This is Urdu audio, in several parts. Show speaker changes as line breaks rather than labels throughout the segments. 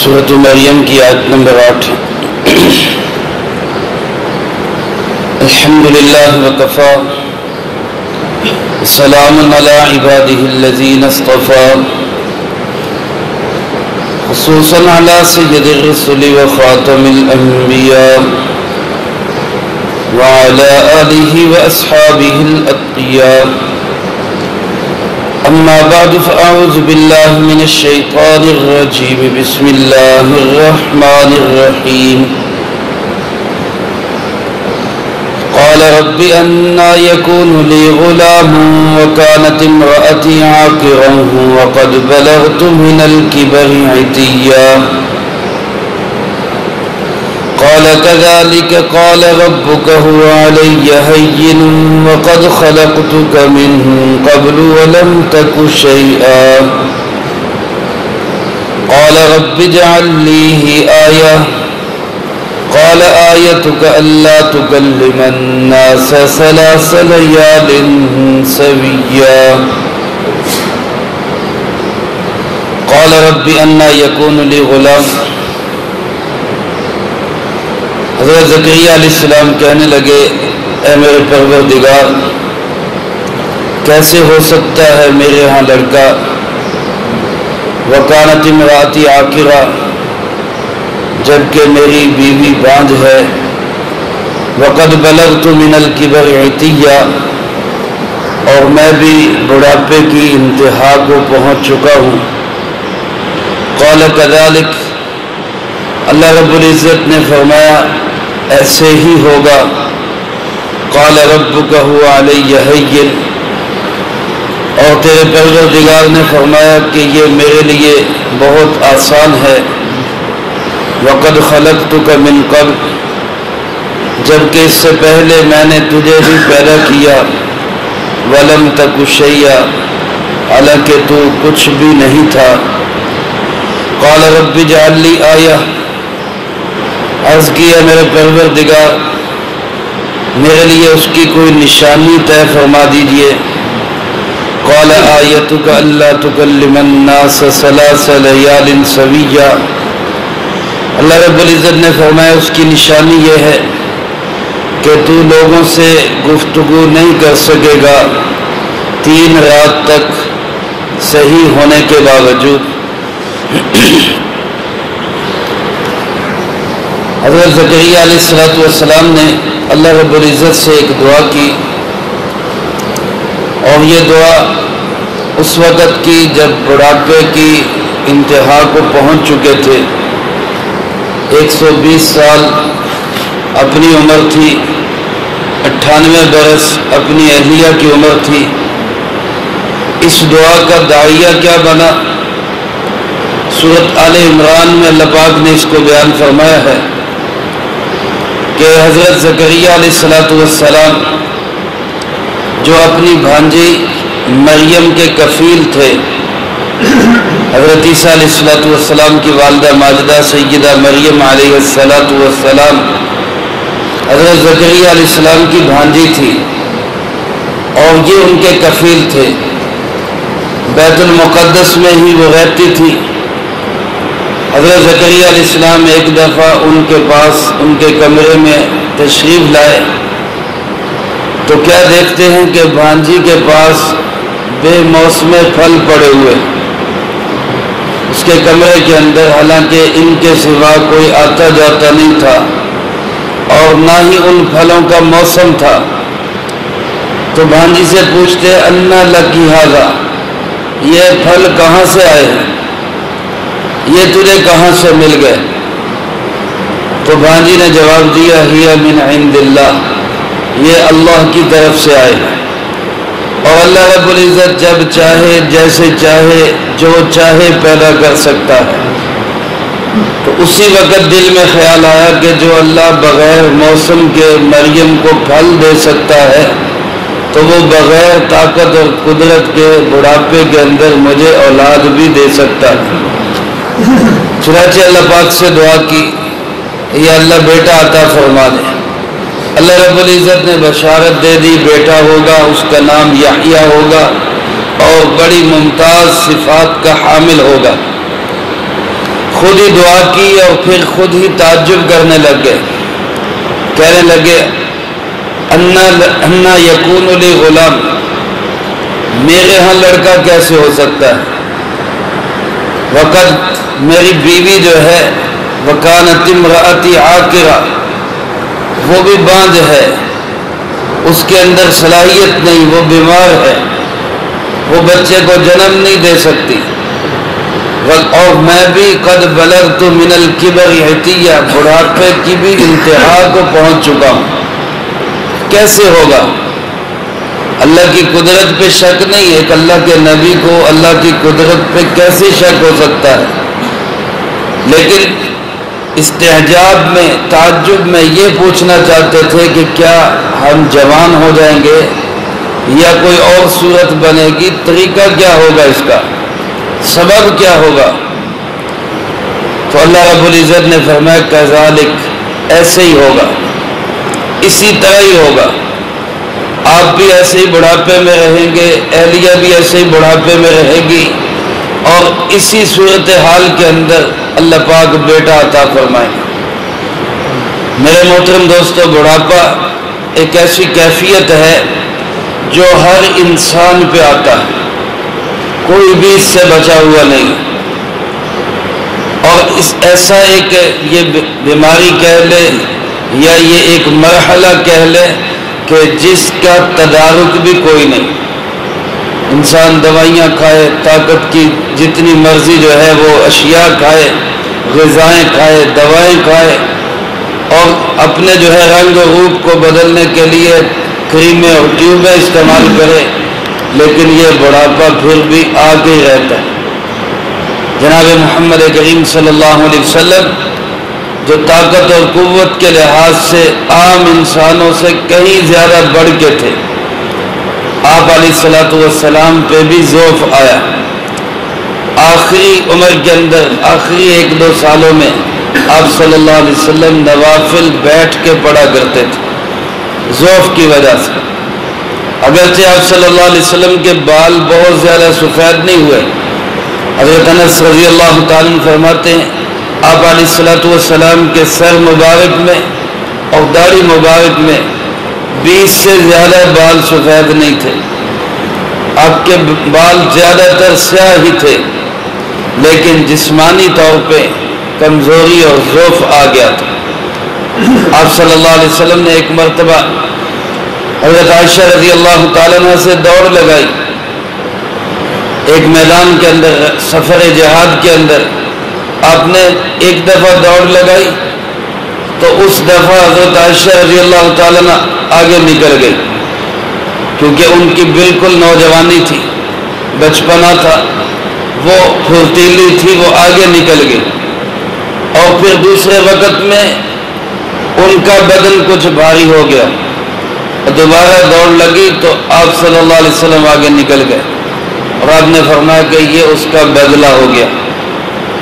سورۃ مریم کی آیت نمبر 8۔ الحمدللہ وکفی سلام علی عبادہ الذین اصطفی خصوصا علی سید الرسل وخاتم الانبیاء وعلی آلہ واصحابہ الاتقیاء اما بعد فاعوذ باللہ من الشیطان الرجیم بسم اللہ الرحمن الرحیم قال رب أنى يكون لي غلام وكانت امرأتي عاقرا وقد بلغت من الكبر عتيا قال كذلك قال ربك هو علي هين وقد خلقتك من قبل ولم تك شيئا قال رب اجعل لي آية قال آيتك ألا تكلم الناس 3 ليال سويا قال رب أنى يكون لي غلام۔ حضرت زکریا علیہ السلام کہنے لگے اے میرے پروردگار، کیسے ہو سکتا ہے میرے ہاں لڑکا، وکانت امراتی عاقرہ، جبکہ میری بیوی بانجھ ہے، وقد بلغت من الکبر عتیہ، اور میں بھی بڑھاپے کی انتہا کو پہنچ چکا ہوں۔ قال کذالک، اللہ رب العزت نے فرمایا ایسے ہی ہوگا۔ قال ربک هو علی ہین، اور تیرے پروردگار نے فرمایا کہ یہ میرے لیے بہت آسان ہے۔ وقد خلقتک من قبل، جبکہ اس سے پہلے میں نے تجھے بھی پیدا کیا۔ ولم تک شیئا، حالانکہ تو کچھ بھی نہیں تھا۔ قال رب اجعل لی آیہ، عرض کیا میرے پروردگار میرے لیے اس کی کوئی نشانی طے فرما دیجئے۔ قال آیتک الا تکلم الناس 3 لیال سویا، اللہ رب العزت نے فرمایا اس کی نشانی یہ ہے کہ تو لوگوں سے گفتگو نہیں کر سکے گا 3 رات تک صحیح ہونے کے باوجود۔ حضرت زکریا علیہ السلام نے اللہ رب العزت سے ایک دعا کی، اور یہ دعا اس وقت کی جب بڑھاپے کی انتہا کو پہنچ چکے تھے۔ 120 سال اپنی عمر تھی، 98 برس اپنی اہلیہ کی عمر تھی۔ اس دعا کا داعیہ کیا بنا؟ سورۃ آل عمران میں اللہ پاک نے اس کو بیان فرمایا ہے کہ حضرت زکریا علیہ السلام جو اپنی بھانجی مریم کے کفیل تھے، حضرت عیسیٰ علیہ السلام کی والدہ ماجدہ سیدہ مریم علیہ السلام حضرت زکریا علیہ السلام کی بھانجی تھی، اور یہ ان کے کفیل تھے۔ بیت المقدس میں ہی وہ رہتی تھی۔ حضرت زکریا علیہ السلام ایک دفعہ ان کے پاس ان کے کمرے میں تشریف لائے تو کیا دیکھتے ہیں کہ بھانجی کے پاس بے موسم پھل پڑے ہوئے اس کے کمرے کے اندر، حالانکہ ان کے سوا کوئی آتا جاتا نہیں تھا اور نہ ہی ان پھلوں کا موسم تھا۔ تو بھانجی سے پوچھتے انا لکی ھذا، یہ پھل کہاں سے آئے ہیں، یہ تجھے کہاں سے مل گئے؟ تو بھانجی نے جواب دیا ہی من عند اللہ، یہ اللہ کی طرف سے آئے ہیں، اور اللہ رب العزت جب چاہے جیسے چاہے جو چاہے پیدا کر سکتا ہے۔ تو اسی وقت دل میں خیال آیا کہ جو اللہ بغیر موسم کے مریم کو پھل دے سکتا ہے تو وہ بغیر طاقت اور قدرت کے بڑھاپے کے اندر مجھے اولاد بھی دے سکتا ہے۔ چنانچہ اللہ پاک سے دعا کی یا اللہ بیٹا عطا فرما دے۔ اللہ رب العزت نے بشارت دے دی بیٹا ہوگا، اس کا نام یحییٰ ہوگا اور بڑی ممتاز صفات کا حامل ہوگا۔ خود ہی دعا کی اور پھر خود ہی تعجب کرنے لگ گئے، کہنے لگے انا یکون لی غلام، میرے ہاں لڑکا کیسے ہو سکتا ہے، وقت میری بیوی جو ہے وکانت امرأتی عاقرہ، وہ بھی باندھ ہے، اس کے اندر صلاحیت نہیں، وہ بیمار ہے، وہ بچے کو جنم نہیں دے سکتی، اور میں بھی قد بلغت من الکبر عتیہ، بڑھاپے کی بھی انتہا کو پہنچ چکا ہوں، کیسے ہوگا؟ اللہ کی قدرت پہ شک نہیں، ایک اللہ کے نبی کو اللہ کی قدرت پہ کیسے شک ہو سکتا ہے؟ لیکن استعجاب میں، تعجب میں یہ پوچھنا چاہتے تھے کہ کیا ہم جوان ہو جائیں گے یا کوئی اور صورت بنے گی، طریقہ کیا ہوگا، اس کا سبب کیا ہوگا؟ تو اللہ رب العزت نے فرمایا کذالک، ایسے ہی ہوگا، اسی طرح ہی ہوگا، آپ بھی ایسے ہی بڑھاپے میں رہیں گے، اہلیہ بھی ایسے ہی بڑھاپے میں رہے گی، اور اسی صورتحال کے اندر اللہ پاک بیٹا عطا فرمائیں گے۔ میرے محترم دوستو، بڑھاپا ایک ایسی کیفیت ہے جو ہر انسان پہ آتا ہے، کوئی بھی اس سے بچا ہوا نہیں، اور ایسا ایک یہ بیماری کہہ لے یا یہ ایک مرحلہ کہہ لے کہ جس کا تدارک بھی کوئی نہیں، انسان دوائیاں کھائے، طاقت کی جتنی مرضی جو ہے وہ اشیاء کھائے، غذائیں کھائے، دوائیں کھائے، اور اپنے جو ہے رنگ و روپ کو بدلنے کے لیے کریمیں اور ٹیوبیں استعمال کرے، لیکن یہ بڑھاپا پھر بھی آگے ہی رہتا ہے۔ جناب محمد کریم صلی اللہ علیہ وسلم جو طاقت اور قوت کے لحاظ سے عام انسانوں سے کہیں زیادہ بڑھ کے تھے، آپ علیہ السلام پہ بھی ضعف آیا، آخری عمر کے اندر آخری 1-2 سالوں میں آپ صلی اللہ علیہ وسلم نوافل بیٹھ کے پڑھا کرتے تھے ضعف کی وجہ سے، اگرچہ آپ صلی اللہ علیہ وسلم کے بال بہت زیادہ سفید نہیں ہوئے۔ حضرت انس رضی اللہ تعالیٰ عنہ فرماتے ہیں آپ علیہ السلام کے سر مبارک میں اور داڑھی مبارک میں 20 سے زیادہ بال سفید نہیں تھے، آپ کے بال زیادہ تر سیاہ ہی تھے، لیکن جسمانی طور پہ کمزوری اور ضعف آ گیا تھا۔ آپ صلی اللہ علیہ وسلم نے ایک مرتبہ حضرت عائشہ رضی اللہ تعالیٰ عنہ سے دوڑ لگائی، ایک میدان کے اندر، سفر جہاد کے اندر آپ نے ایک دفعہ دوڑ لگائی تو اس دفعہ حضرت عائشہ رضی اللہ تعالیٰ عنہ آگے نکل گئی، کیونکہ ان کی بالکل نوجوانی تھی، بچپنا تھا، وہ پھرتیلی تھی، وہ آگے نکل گئی، اور پھر دوسرے وقت میں ان کا بدن کچھ بھاری ہو گیا، دوبارہ دوڑ لگی تو آپ صلی اللہ علیہ وسلم آگے نکل گئے، اور آپ نے فرمایا کہ یہ اس کا بدلہ ہو گیا،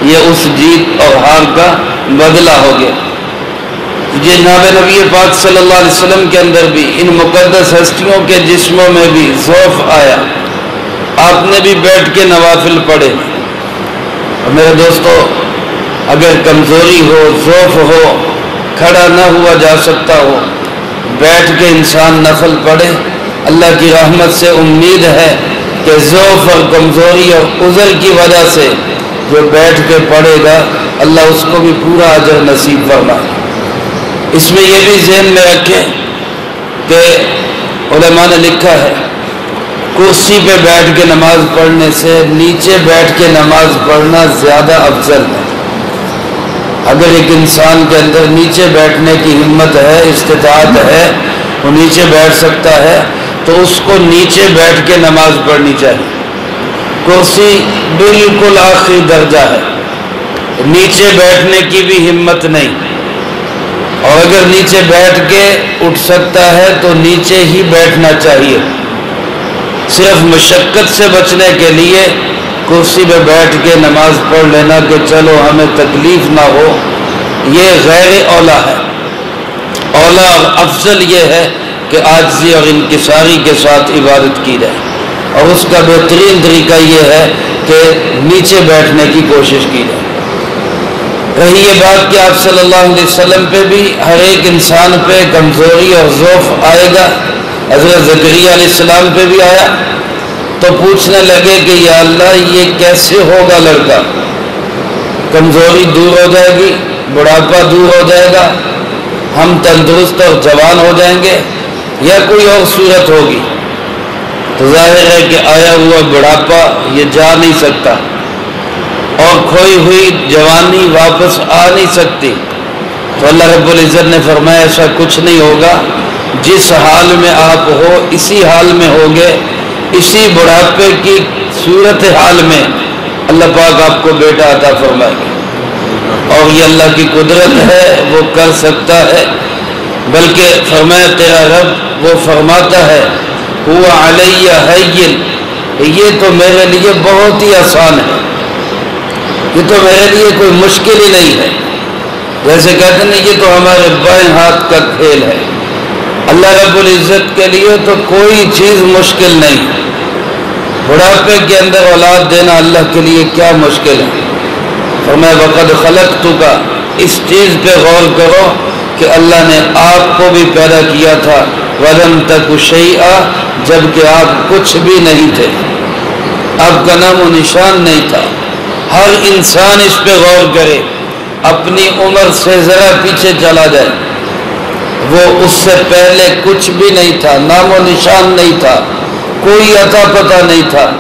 یہ اس جیت اور ہار کا بدلہ ہو گیا۔ جناب نبی پاک صلی اللہ علیہ وسلم کے اندر بھی، ان مقدس ہستیوں کے جسموں میں بھی ضعف آیا، آپ نے بھی بیٹھ کے نوافل پڑھے۔ اور میرے دوستو، اگر کمزوری ہو، ضعف ہو، کھڑا نہ ہوا جا سکتا ہو، بیٹھ کے انسان نفل پڑھے، اللہ کی رحمت سے امید ہے کہ ضعف اور کمزوری اور عذر کی وجہ سے جو بیٹھ کے پڑھے گا اللہ اس کو بھی پورا اجر نصیب فرمائے۔ اس میں یہ بھی ذہن میں رکھیں کہ علماء نے لکھا ہے کرسی پہ بیٹھ کے نماز پڑھنے سے نیچے بیٹھ کے نماز پڑھنا زیادہ افضل ہے۔ اگر ایک انسان کے اندر نیچے بیٹھنے کی ہمت ہے، استطاعت ہے، وہ نیچے بیٹھ سکتا ہے، تو اس کو نیچے بیٹھ کے نماز پڑھنی چاہیے۔ کرسی بالکل آخری درجہ ہے، نیچے بیٹھنے کی بھی ہمت نہیں، اور اگر نیچے بیٹھ کے اٹھ سکتا ہے تو نیچے ہی بیٹھنا چاہیے۔ صرف مشقت سے بچنے کے لیے کرسی پہ بیٹھ کے نماز پڑھ لینا کہ چلو ہمیں تکلیف نہ ہو، یہ غیر اولا ہے۔ اولا اور افضل یہ ہے کہ عاجزی اور انکساری کے ساتھ عبادت کی جائے، اور اس کا بہترین طریقہ یہ ہے کہ نیچے بیٹھنے کی کوشش کی جائے۔ رہی یہ بات کہ آپ صلی اللہ علیہ وسلم پہ بھی ہر ایک انسان پہ کمزوری اور ضعف آئے گا، حضرت زکریا علیہ السلام پہ بھی آیا، تو پوچھنے لگے کہ یا اللہ یہ کیسے ہوگا لڑکا؟ کمزوری دور ہو جائے گی، بڑھاپا دور ہو جائے گا، ہم تندرست اور جوان ہو جائیں گے، یا کوئی اور صورت ہوگی؟ تو ظاہر ہے کہ آیا ہوا بڑھاپا یہ جا نہیں سکتا، اور کھوئی ہوئی جوانی واپس آ نہیں سکتی۔ تو اللہ رب العزت نے فرمایا ایسا کچھ نہیں ہوگا، جس حال میں آپ ہو اسی حال میں ہوگے، اسی بڑھاپے کی صورت حال میں اللہ پاک آپ کو بیٹا عطا فرمائے گا۔ اور یہ اللہ کی قدرت ہے، وہ کر سکتا ہے، بلکہ فرمایا تیرا رب وہ فرماتا ہے هو علی ہین، یہ تو میرے لیے بہت ہی آسان ہے، یہ تو میرے لیے کوئی مشکل ہی نہیں ہے۔ جیسے کہتے ہیں یہ تو ہمارے بائیں ہاتھ کا کھیل ہے، اللہ رب العزت کے لیے تو کوئی چیز مشکل نہیں۔ بڑھاپے کے اندر اولاد دینا اللہ کے لیے کیا مشکل ہے؟ فرمایا وقد خلقتک، اس چیز پہ غور کرو کہ اللہ نے آپ کو بھی پیدا کیا تھا، ولم تک شیئا، جبکہ آپ کچھ بھی نہیں تھے، آپ کا نام و نشان نہیں تھا۔ ہر انسان اس پہ غور کرے، اپنی عمر سے ذرا پیچھے چلا جائے، وہ اس سے پہلے کچھ بھی نہیں تھا، نام و نشان نہیں تھا، کوئی عطا پتہ نہیں تھا۔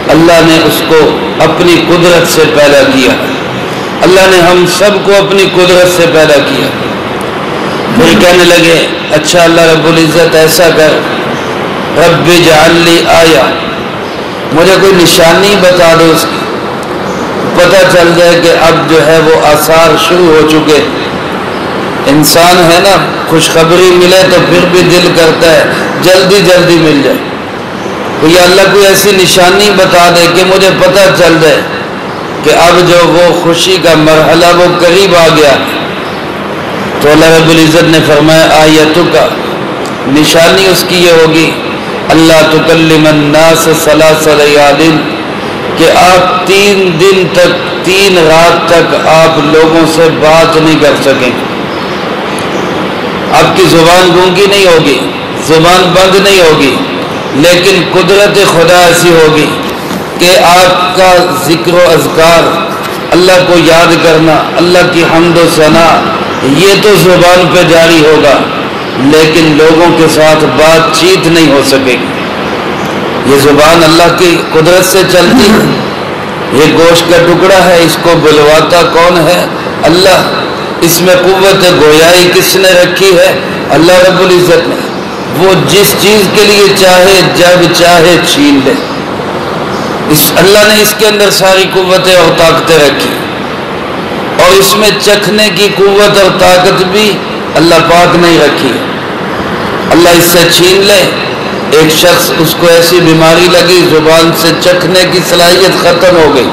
اللہ نے اس کو اپنی قدرت سے پیدا کیا، اللہ نے ہم سب کو اپنی قدرت سے پیدا کیا۔ پھر کہنے لگے اچھا اللہ رب العزت ایسا کر، رب اجعل لی آیا، مجھے کوئی نشانی بتا دو، اس کی پتہ چل جائے کہ اب جو ہے وہ آثار شروع ہو چکے۔ انسان ہے نا، خوشخبری ملے تو پھر بھی دل کرتا ہے جلدی جلدی مل جائے، تو یا اللہ کوئی ایسی نشانی بتا دے کہ مجھے پتہ چل جائے کہ اب جو وہ خوشی کا مرحلہ وہ قریب آ گیا۔ تو اللہ رب العزت نے فرمایا آیتک، نشانی اس کی یہ ہوگی اللہ تکلم الناس ثلاث لیال، کہ آپ 3 دن تک 3 رات تک آپ لوگوں سے بات نہیں کر سکیں، آپ کی زبان گونگی نہیں ہوگی، زبان بند نہیں ہوگی، لیکن قدرت خدا ایسی ہوگی کہ آپ کا ذکر و اذکار، اللہ کو یاد کرنا، اللہ کی حمد و ثنا، یہ تو زبان پہ جاری ہوگا، لیکن لوگوں کے ساتھ بات چیت نہیں ہو سکے گی۔ یہ زبان اللہ کی قدرت سے چلتی ہے، یہ گوشت کا ٹکڑا ہے، اس کو بلواتا کون ہے؟ اللہ۔ اس میں قوت گویائی کس نے رکھی ہے؟ اللہ رب العزت نے۔ وہ جس چیز کے لیے چاہے جب چاہے چھین لے، اللہ نے اس کے اندر ساری قوتیں اور طاقتیں رکھی، اور اس میں چکھنے کی قوت اور طاقت بھی اللہ پاک نے رکھی۔ اللہ اس سے چھین لے، ایک شخص اس کو ایسی بیماری لگی، زبان سے چکھنے کی صلاحیت ختم ہو گئی،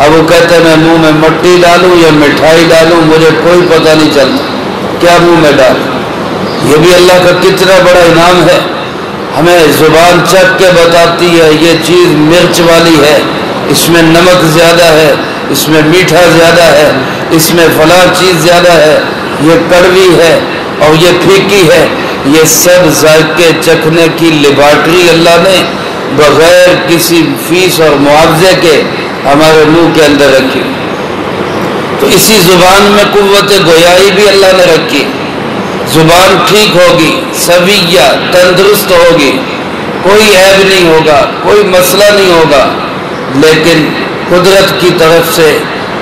اب وہ کہتا ہے میں منہ میں مٹی ڈالوں یا مٹھائی ڈالوں، مجھے کوئی پتہ نہیں چلتا کیا منہ میں ڈالوں۔ یہ بھی اللہ کا کتنا بڑا انعام ہے، ہمیں زبان چکھ کے بتاتی ہے یہ چیز مرچ والی ہے، اس میں نمک زیادہ ہے، اس میں میٹھا زیادہ ہے، اس میں فلاں چیز زیادہ ہے، یہ کڑوی ہے اور یہ پھیکی ہے۔ یہ سب ذائقے چکھنے کی لیبارٹری اللہ نے بغیر کسی فیس اور معاوضے کے ہمارے منہ کے اندر رکھی۔ تو اسی زبان میں قوت گویائی بھی اللہ نے رکھی، زبان ٹھیک ہوگی، سویہ تندرست ہوگی، کوئی عیب نہیں ہوگا، کوئی مسئلہ نہیں ہوگا، لیکن قدرت کی طرف سے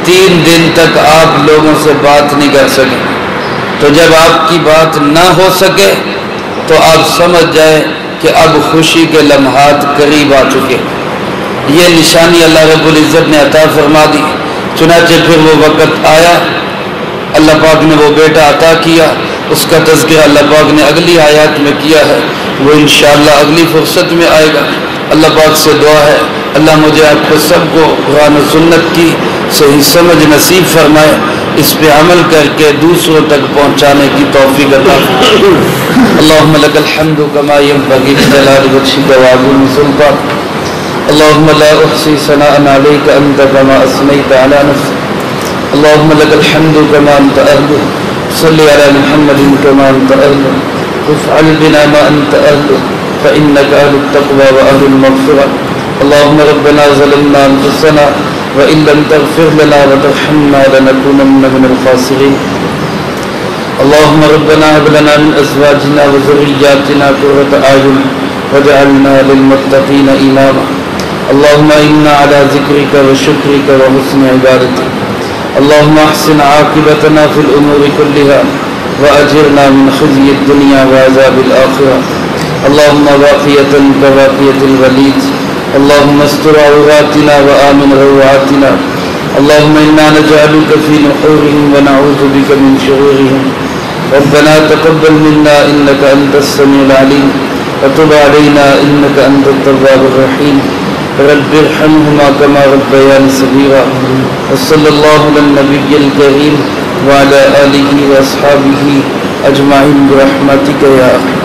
3 دن تک آپ لوگوں سے بات نہیں کر سکیں۔ تو جب آپ کی بات نہ ہو سکے تو آپ سمجھ جائیں کہ اب خوشی کے لمحات قریب آ چکے۔ یہ نشانی اللہ رب العزت نے عطا فرما دی۔ چنانچہ پھر وہ وقت آیا، اللہ پاک نے وہ بیٹا عطا کیا، اس کا تذکرہ اللہ پاک نے اگلی آیات میں کیا ہے، وہ انشاءاللہ اگلی فرصت میں آئے گا۔ اللہ پاک سے دعا ہے اللہ مجھے آپ کو سب کو قرآن و سنت کی صحیح سمجھ نصیب فرمائے، اس پہ عمل کر کے دوسروں تک پہنچانے کی توفیق عطا فرمائے۔ اللہم لک الحمد کما ینبغی لجلال وجہک وعظیم سلطانک، اللہم لا احصی ثناء علیک انت کما اثنیت علی نفسک، اللهم لك الحمد كما أنت أهله. صل على محمد كما أنت أهله. وافعل بنا ما أنت أهله فإنك أهل التقوى وأهل المغفرة. اللهم ربنا ظلمنا أنفسنا وإن لم تغفر لنا وترحمنا لنكونن من الخاسرين. اللهم ربنا هب لنا من أزواجنا وذرياتنا قرة أعين واجعلنا للمتقين إماما. اللهم إنا على ذكرك وشكرك وحسن عبادتك. اللهم احسن عاقبتنا في الأمور كلها وأجرنا من خزي الدنيا وعذاب الآخرة. اللهم باقية كباقية الوليد. اللهم استر عوراتنا وآمن روعاتنا. اللهم إنا نجعلك في نحورهم ونعوذ بك من شرورهم. ربنا تقبل منا إنك أنت السميع العليم وتب علينا إنك أنت التواب الرحيم. رب ارحمهما كما ربياني صغيرا. وصلى الله على النبي الكريم وعلى آله وأصحابه أجمعين برحمتك يا أرحم.